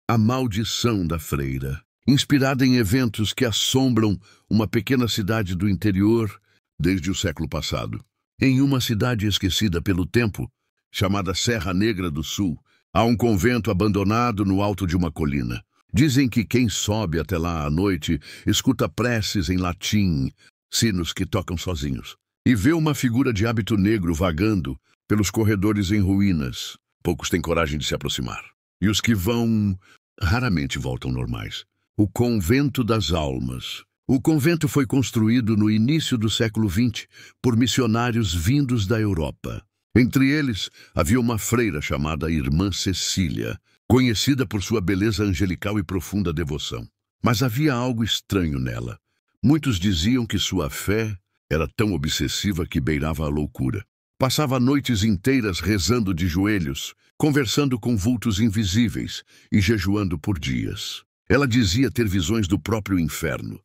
A Maldição da Freira, inspirada em eventos que assombram uma pequena cidade do interior desde o século passado. Em uma cidade esquecida pelo tempo, chamada Serra Negra do Sul, há um convento abandonado no alto de uma colina. Dizem que quem sobe até lá à noite escuta preces em latim, sinos que tocam sozinhos, e vê uma figura de hábito negro vagando pelos corredores em ruínas. Poucos têm coragem de se aproximar. E os que vão raramente voltam normais. O Convento das Almas. O convento foi construído no início do século XX por missionários vindos da Europa. Entre eles, havia uma freira chamada Irmã Cecília, conhecida por sua beleza angelical e profunda devoção. Mas havia algo estranho nela. Muitos diziam que sua fé era tão obsessiva que beirava a loucura. Passava noites inteiras rezando de joelhos, conversando com vultos invisíveis e jejuando por dias. Ela dizia ter visões do próprio inferno,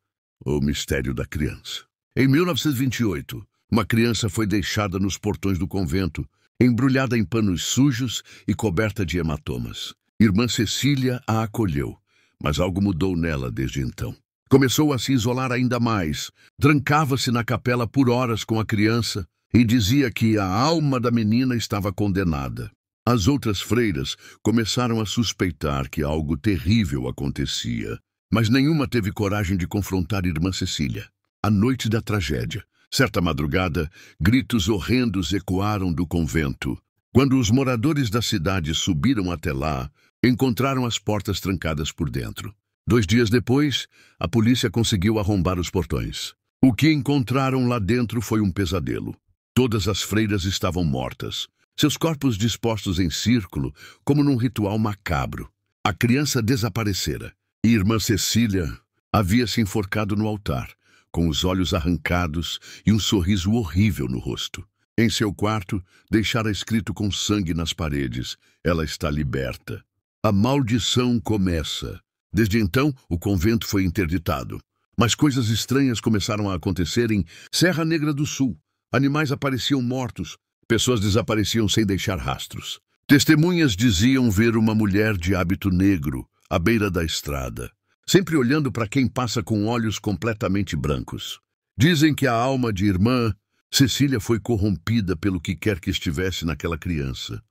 o mistério da criança. Em 1928, uma criança foi deixada nos portões do convento, embrulhada em panos sujos e coberta de hematomas. Irmã Cecília a acolheu, mas algo mudou nela desde então. Começou a se isolar ainda mais, trancava-se na capela por horas com a criança e dizia que a alma da menina estava condenada. As outras freiras começaram a suspeitar que algo terrível acontecia, mas nenhuma teve coragem de confrontar Irmã Cecília. A noite da tragédia. Certa madrugada, gritos horrendos ecoaram do convento. Quando os moradores da cidade subiram até lá, encontraram as portas trancadas por dentro. 2 dias depois, a polícia conseguiu arrombar os portões. O que encontraram lá dentro foi um pesadelo. Todas as freiras estavam mortas, seus corpos dispostos em círculo, como num ritual macabro. A criança desaparecera, e Irmã Cecília havia se enforcado no altar, com os olhos arrancados e um sorriso horrível no rosto. Em seu quarto, deixara escrito com sangue nas paredes: ela está liberta. A maldição começa. Desde então, o convento foi interditado. Mas coisas estranhas começaram a acontecer em Serra Negra do Sul. Animais apareciam mortos, pessoas desapareciam sem deixar rastros. Testemunhas diziam ver uma mulher de hábito negro à beira da estrada, sempre olhando para quem passa com olhos completamente brancos. Dizem que a alma de Irmã Cecília foi corrompida pelo que quer que estivesse naquela criança.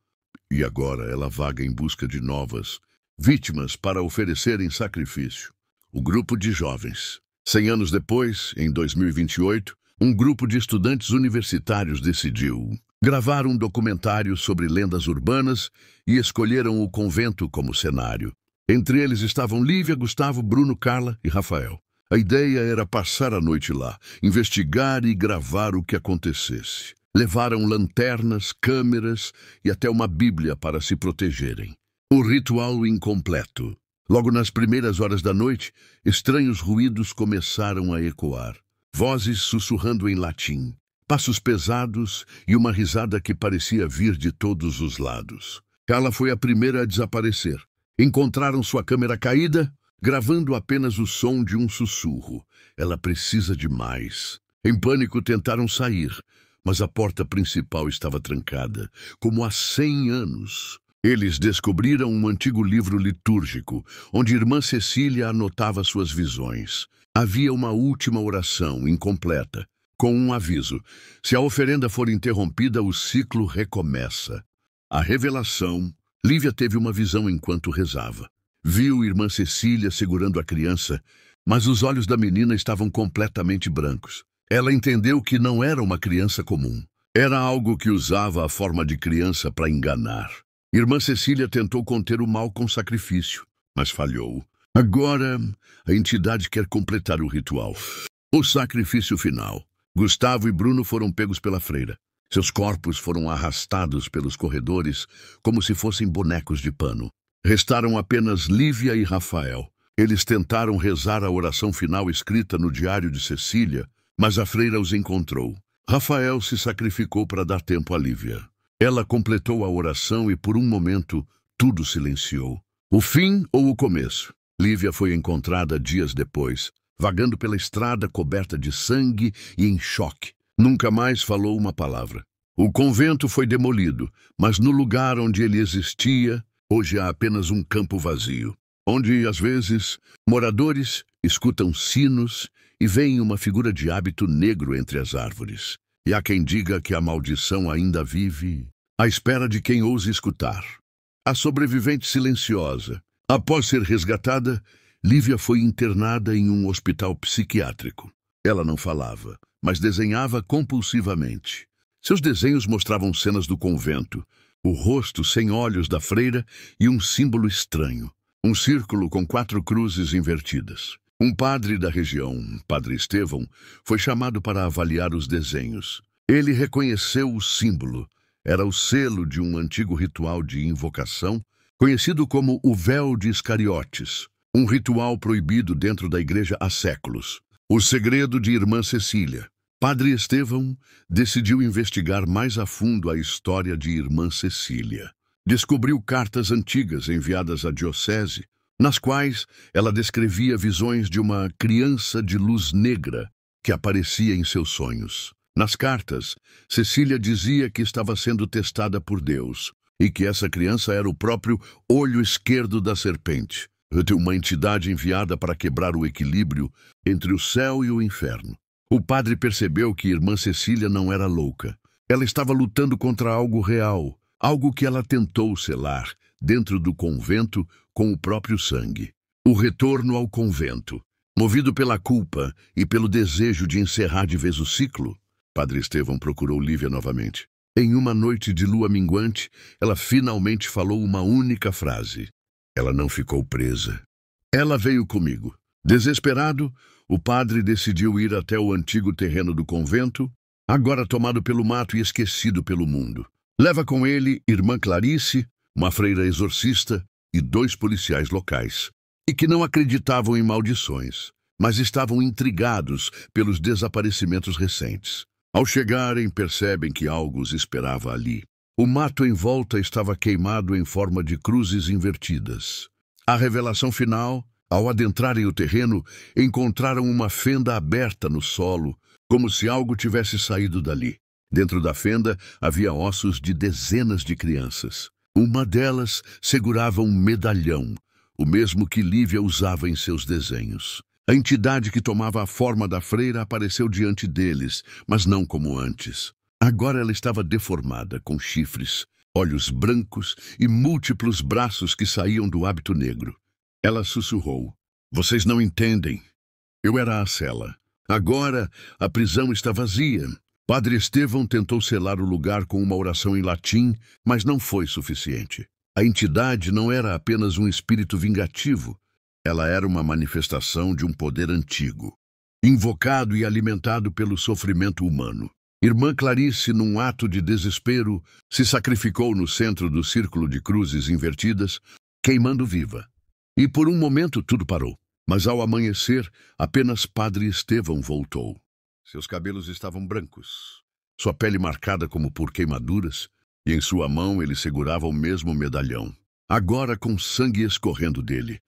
E agora ela vaga em busca de novas vítimas para oferecer em sacrifício. O grupo de jovens. 100 anos depois, em 2028, um grupo de estudantes universitários decidiu gravar um documentário sobre lendas urbanas e escolheram o convento como cenário. Entre eles estavam Lívia, Gustavo, Bruno, Carla e Rafael. A ideia era passar a noite lá, investigar e gravar o que acontecesse. Levaram lanternas, câmeras e até uma Bíblia para se protegerem. O ritual incompleto. Logo nas primeiras horas da noite, estranhos ruídos começaram a ecoar. Vozes sussurrando em latim, passos pesados e uma risada que parecia vir de todos os lados. Carla foi a primeira a desaparecer. Encontraram sua câmera caída, gravando apenas o som de um sussurro. Ela precisa de mais. Em pânico tentaram sair, mas a porta principal estava trancada, como há 100 anos. Eles descobriram um antigo livro litúrgico, onde Irmã Cecília anotava suas visões. Havia uma última oração, incompleta, com um aviso: se a oferenda for interrompida, o ciclo recomeça. A revelação. Lívia teve uma visão enquanto rezava. Viu Irmã Cecília segurando a criança, mas os olhos da menina estavam completamente brancos. Ela entendeu que não era uma criança comum. Era algo que usava a forma de criança para enganar. Irmã Cecília tentou conter o mal com sacrifício, mas falhou. Agora, a entidade quer completar o ritual. O sacrifício final. Gustavo e Bruno foram pegos pela freira. Seus corpos foram arrastados pelos corredores como se fossem bonecos de pano. Restaram apenas Lívia e Rafael. Eles tentaram rezar a oração final escrita no diário de Cecília, mas a freira os encontrou. Rafael se sacrificou para dar tempo a Lívia. Ela completou a oração e, por um momento, tudo silenciou. O fim ou o começo? Lívia foi encontrada dias depois, vagando pela estrada coberta de sangue e em choque. Nunca mais falou uma palavra. O convento foi demolido, mas no lugar onde ele existia, hoje há apenas um campo vazio. onde, às vezes, moradores escutam sinos e veem uma figura de hábito negro entre as árvores. E há quem diga que a maldição ainda vive à espera de quem ouse escutar. A sobrevivente silenciosa. Após ser resgatada, Lívia foi internada em um hospital psiquiátrico. Ela não falava, mas desenhava compulsivamente. Seus desenhos mostravam cenas do convento, o rosto sem olhos da freira e um símbolo estranho, um círculo com 4 cruzes invertidas. Um padre da região, Padre Estevão, foi chamado para avaliar os desenhos. Ele reconheceu o símbolo. Era o selo de um antigo ritual de invocação, conhecido como o Véu de Iscariotes, um ritual proibido dentro da igreja há séculos. O segredo de Irmã Cecília. Padre Estevão decidiu investigar mais a fundo a história de Irmã Cecília. Descobriu cartas antigas enviadas à diocese, nas quais ela descrevia visões de uma criança de luz negra que aparecia em seus sonhos. Nas cartas, Cecília dizia que estava sendo testada por Deus e que essa criança era o próprio olho esquerdo da serpente, uma entidade enviada para quebrar o equilíbrio entre o céu e o inferno. O padre percebeu que Irmã Cecília não era louca. Ela estava lutando contra algo real, algo que ela tentou selar dentro do convento com o próprio sangue. O retorno ao convento. Movido pela culpa e pelo desejo de encerrar de vez o ciclo, Padre Estevão procurou Lívia novamente. Em uma noite de lua minguante, ela finalmente falou uma única frase. Ela não ficou presa. Ela veio comigo. Desesperado, o padre decidiu ir até o antigo terreno do convento, agora tomado pelo mato e esquecido pelo mundo. Leva com ele Irmã Clarice, uma freira exorcista e 2 policiais locais, e que não acreditavam em maldições, mas estavam intrigados pelos desaparecimentos recentes. Ao chegarem, percebem que algo os esperava ali. O mato em volta estava queimado em forma de cruzes invertidas. A revelação final, ao adentrarem o terreno, encontraram uma fenda aberta no solo, como se algo tivesse saído dali. Dentro da fenda havia ossos de dezenas de crianças. Uma delas segurava um medalhão, o mesmo que Lívia usava em seus desenhos. A entidade que tomava a forma da freira apareceu diante deles, mas não como antes. Agora ela estava deformada, com chifres, olhos brancos e múltiplos braços que saíam do hábito negro. Ela sussurrou: "Vocês não entendem. Eu era a cela. Agora a prisão está vazia." Padre Estevão tentou selar o lugar com uma oração em latim, mas não foi suficiente. A entidade não era apenas um espírito vingativo. Ela era uma manifestação de um poder antigo, invocado e alimentado pelo sofrimento humano. Irmã Clarice, num ato de desespero, se sacrificou no centro do círculo de cruzes invertidas, queimando viva. E por um momento tudo parou. Mas ao amanhecer, apenas Padre Estevão voltou. Seus cabelos estavam brancos, sua pele marcada como por queimaduras, e em sua mão ele segurava o mesmo medalhão, agora com sangue escorrendo dele.